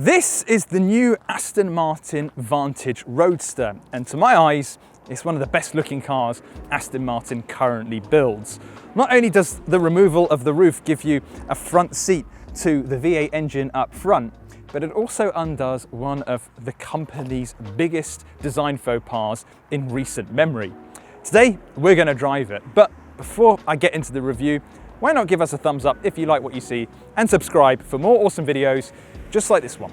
This is the new Aston Martin Vantage Roadster, and to my eyes, it's one of the best looking cars Aston Martin currently builds. Not only does the removal of the roof give you a front seat to the V8 engine up front, but it also undoes one of the company's biggest design faux pas in recent memory. Today, we're going to drive it, but before I get into the review, why not give us a thumbs up if you like what you see and subscribe for more awesome videos just like this one.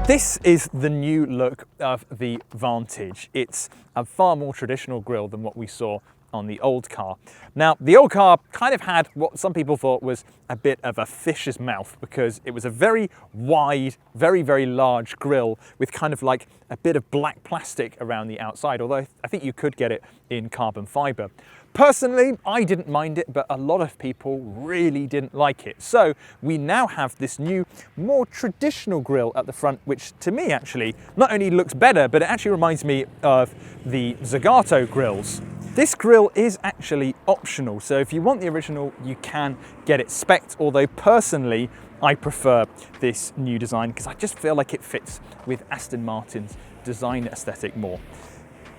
This is the new look of the Vantage. It's a far more traditional grille than what we saw on the old car. Now, the old car kind of had what some people thought was a bit of a fish's mouth because it was a very wide, very, very large grille with kind of like a bit of black plastic around the outside, although I think you could get it in carbon fiber. Personally, I didn't mind it, but a lot of people really didn't like it. So we now have this new, more traditional grille at the front, which to me actually not only looks better, but it actually reminds me of the Zagato grills. This grille is actually optional, so if you want the original, you can get it spec'd, although personally, I prefer this new design because I just feel like it fits with Aston Martin's design aesthetic more.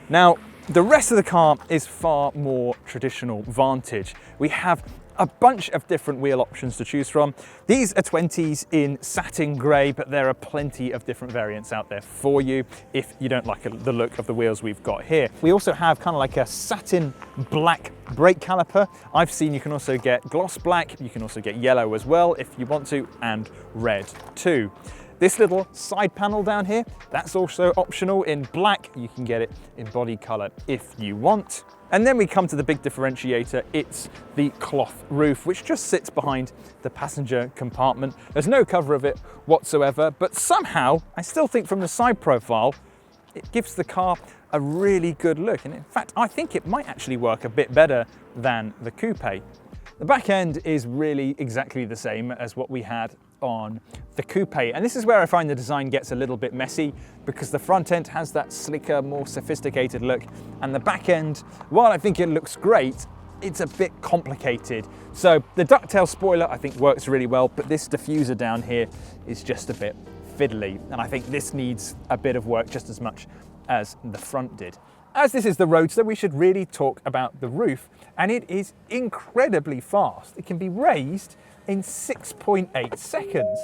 Now, the rest of the car is far more traditional Vantage. We have a bunch of different wheel options to choose from. These are 20s in satin grey, but there are plenty of different variants out there for you if you don't like the look of the wheels we've got here. We also have kind of like a satin black brake caliper. I've seen you can also get gloss black, you can also get yellow as well if you want to, and red too. This little side panel down here, that's also optional in black. You can get it in body color if you want. And then we come to the big differentiator. It's the cloth roof, which just sits behind the passenger compartment. There's no cover of it whatsoever, but somehow, I still think from the side profile, it gives the car a really good look. And in fact, I think it might actually work a bit better than the coupe. The back end is really exactly the same as what we had on the coupe, and this is where I find the design gets a little bit messy because the front end has that slicker, more sophisticated look, and the back end, while I think it looks great, it's a bit complicated. So the ducktail spoiler I think works really well, but this diffuser down here is just a bit fiddly, and I think this needs a bit of work just as much as the front did. As this is the Roadster, we should really talk about the roof, and it is incredibly fast. It can be raised in 6.8 seconds.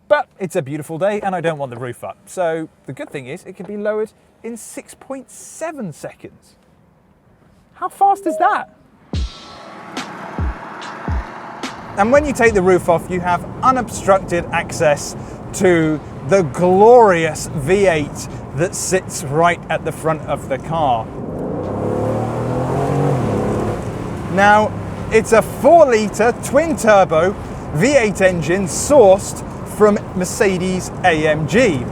But it's a beautiful day and I don't want the roof up. So the good thing is it can be lowered in 6.7 seconds. How fast is that? And when you take the roof off, you have unobstructed access to the glorious V8 that sits right at the front of the car. Now, it's a 4-litre twin-turbo V8 engine sourced from Mercedes AMG.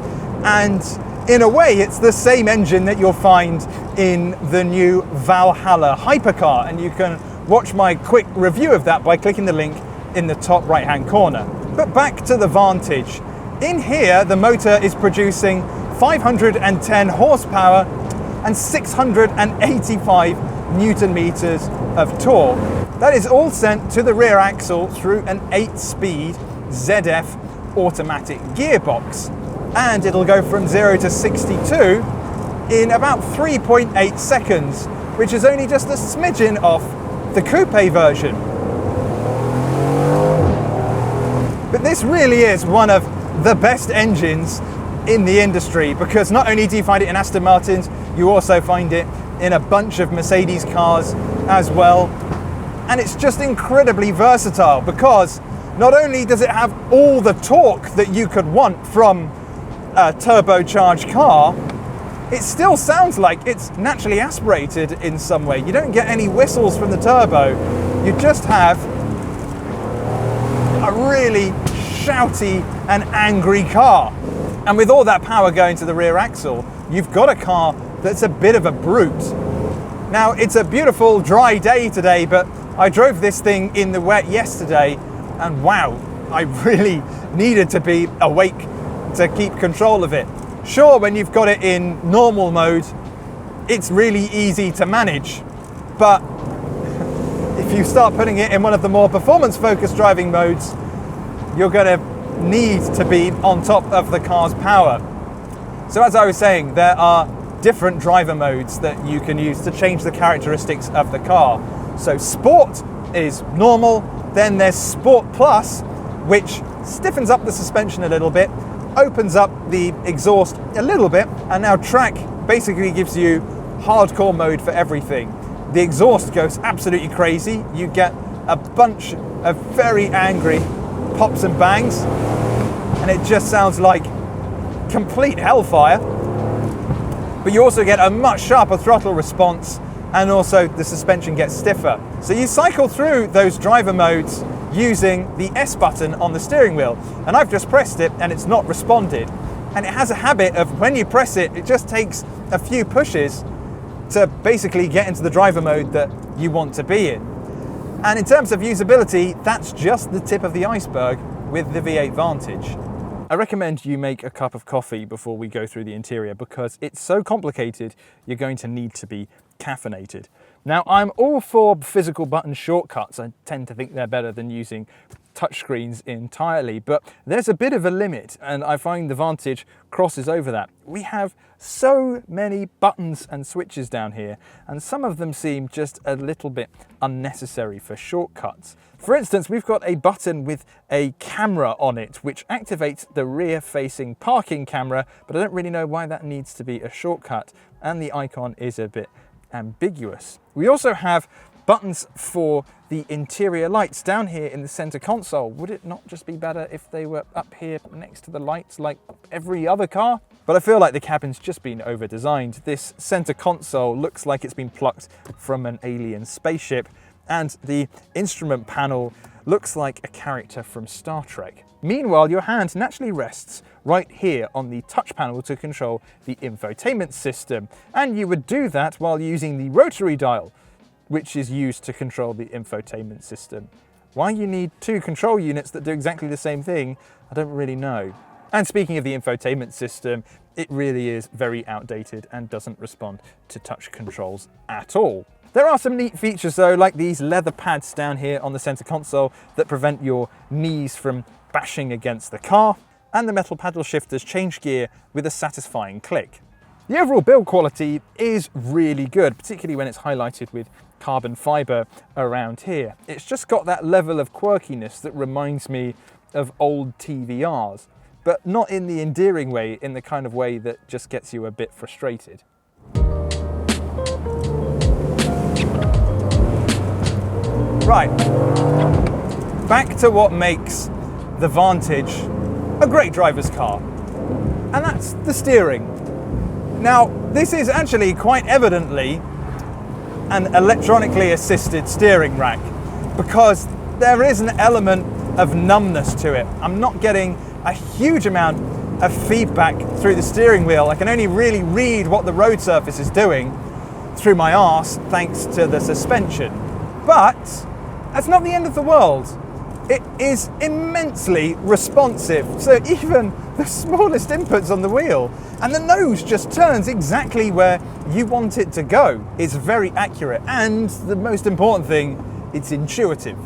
And in a way, it's the same engine that you'll find in the new Valhalla hypercar. And you can watch my quick review of that by clicking the link in the top right-hand corner. But back to the Vantage. In here, the motor is producing 510 horsepower and 685 Newton meters of torque. That is all sent to the rear axle through an 8-speed ZF automatic gearbox. And it'll go from 0 to 62 in about 3.8 seconds, which is only just a smidgen off the coupe version. But this really is one of the best engines in the industry because not only do you find it in Aston Martins, you also find it in a bunch of Mercedes cars as well. And it's just incredibly versatile because not only does it have all the torque that you could want from a turbocharged car, it still sounds like it's naturally aspirated in some way. You don't get any whistles from the turbo. You just have a really shouty and angry car. And with all that power going to the rear axle, you've got a car that's a bit of a brute. Now, it's a beautiful dry day today, but I drove this thing in the wet yesterday, and wow, I really needed to be awake to keep control of it. Sure, when you've got it in normal mode, it's really easy to manage, but if you start putting it in one of the more performance-focused driving modes, you're going to need to be on top of the car's power. So as I was saying, there are different driver modes that you can use to change the characteristics of the car. So Sport is normal, then there's Sport Plus, which stiffens up the suspension a little bit, opens up the exhaust a little bit, and now Track basically gives you hardcore mode for everything. The exhaust goes absolutely crazy. You get a bunch of very angry pops and bangs, and it just sounds like complete hellfire. But you also get a much sharper throttle response, and also the suspension gets stiffer. So you cycle through those driver modes using the S button on the steering wheel, and I've just pressed it and it's not responded. And it has a habit of, when you press it, it just takes a few pushes to basically get into the driver mode that you want to be in. And in terms of usability, that's just the tip of the iceberg with the V8 Vantage. I recommend you make a cup of coffee before we go through the interior, because it's so complicated, you're going to need to be caffeinated. Now, I'm all for physical button shortcuts. I tend to think they're better than using touchscreens entirely, but there's a bit of a limit, and I find the Vantage crosses over that. We have so many buttons and switches down here, and some of them seem just a little bit unnecessary for shortcuts. For instance, we've got a button with a camera on it, which activates the rear-facing parking camera, but I don't really know why that needs to be a shortcut, and the icon is a bit ambiguous. We also have buttons for the interior lights down here in the center console. Would it not just be better if they were up here next to the lights like every other car? But I feel like the cabin's just been over-designed. This center console looks like it's been plucked from an alien spaceship, and the instrument panel looks like a character from Star Trek. Meanwhile, your hand naturally rests right here on the touch panel to control the infotainment system, and you would do that while using the rotary dial, which is used to control the infotainment system. Why you need two control units that do exactly the same thing, I don't really know. And speaking of the infotainment system, it really is very outdated and doesn't respond to touch controls at all. There are some neat features though, like these leather pads down here on the center console that prevent your knees from bashing against the car, and the metal paddle shifters change gear with a satisfying click. The overall build quality is really good, particularly when it's highlighted with carbon fiber around here. It's just got that level of quirkiness that reminds me of old TVRs, but not in the endearing way, in the kind of way that just gets you a bit frustrated. Right, back to what makes the Vantage a great driver's car, and that's the steering. Now, this is actually quite evidently an electronically assisted steering rack, because there is an element of numbness to it. I'm not getting a huge amount of feedback through the steering wheel. I can only really read what the road surface is doing through my arse thanks to the suspension. But that's not the end of the world. It is immensely responsive, so even the smallest inputs on the wheel, and the nose just turns exactly where you want it to go. It's very accurate, and the most important thing, it's intuitive.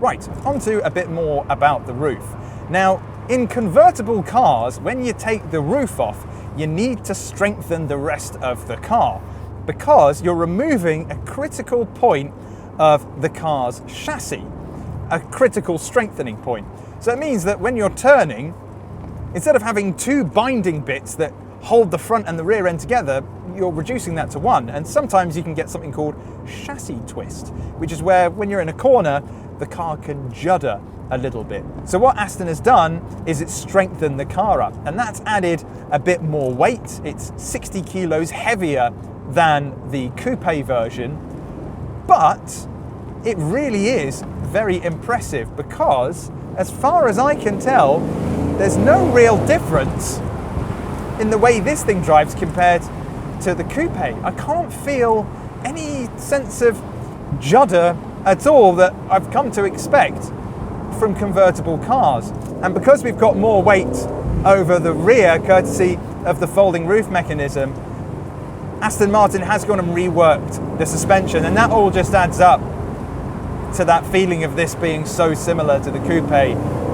Right, onto a bit more about the roof. Now, in convertible cars, when you take the roof off, you need to strengthen the rest of the car, because you're removing a critical point of the car's chassis. A critical strengthening point. So it means that when you're turning, instead of having two binding bits that hold the front and the rear end together, you're reducing that to one. And sometimes you can get something called chassis twist, which is where when you're in a corner, the car can judder a little bit. So what Aston has done is it's strengthened the car up, and that's added a bit more weight. It's 60 kilos heavier than the coupe version, but it really is very impressive, because as far as I can tell, there's no real difference in the way this thing drives compared to the coupe. I can't feel any sense of judder at all that I've come to expect from convertible cars. And because we've got more weight over the rear, courtesy of the folding roof mechanism, Aston Martin has gone and reworked the suspension, and that all just adds up to that feeling of this being so similar to the coupe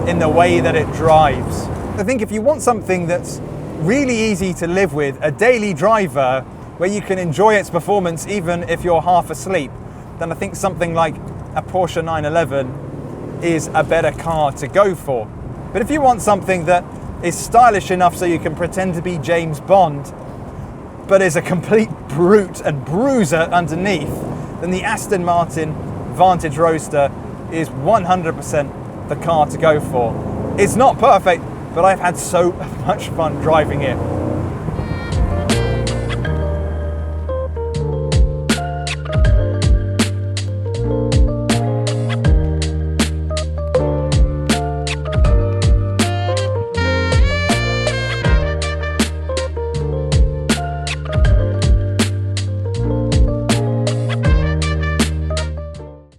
in the way that it drives. I think if you want something that's really easy to live with, a daily driver where you can enjoy its performance even if you're half asleep, then I think something like a Porsche 911 is a better car to go for. But if you want something that is stylish enough so you can pretend to be James Bond, but is a complete brute and bruiser underneath, then the Aston Martin Vantage Roadster is 100% the car to go for. It's not perfect, but I've had so much fun driving it.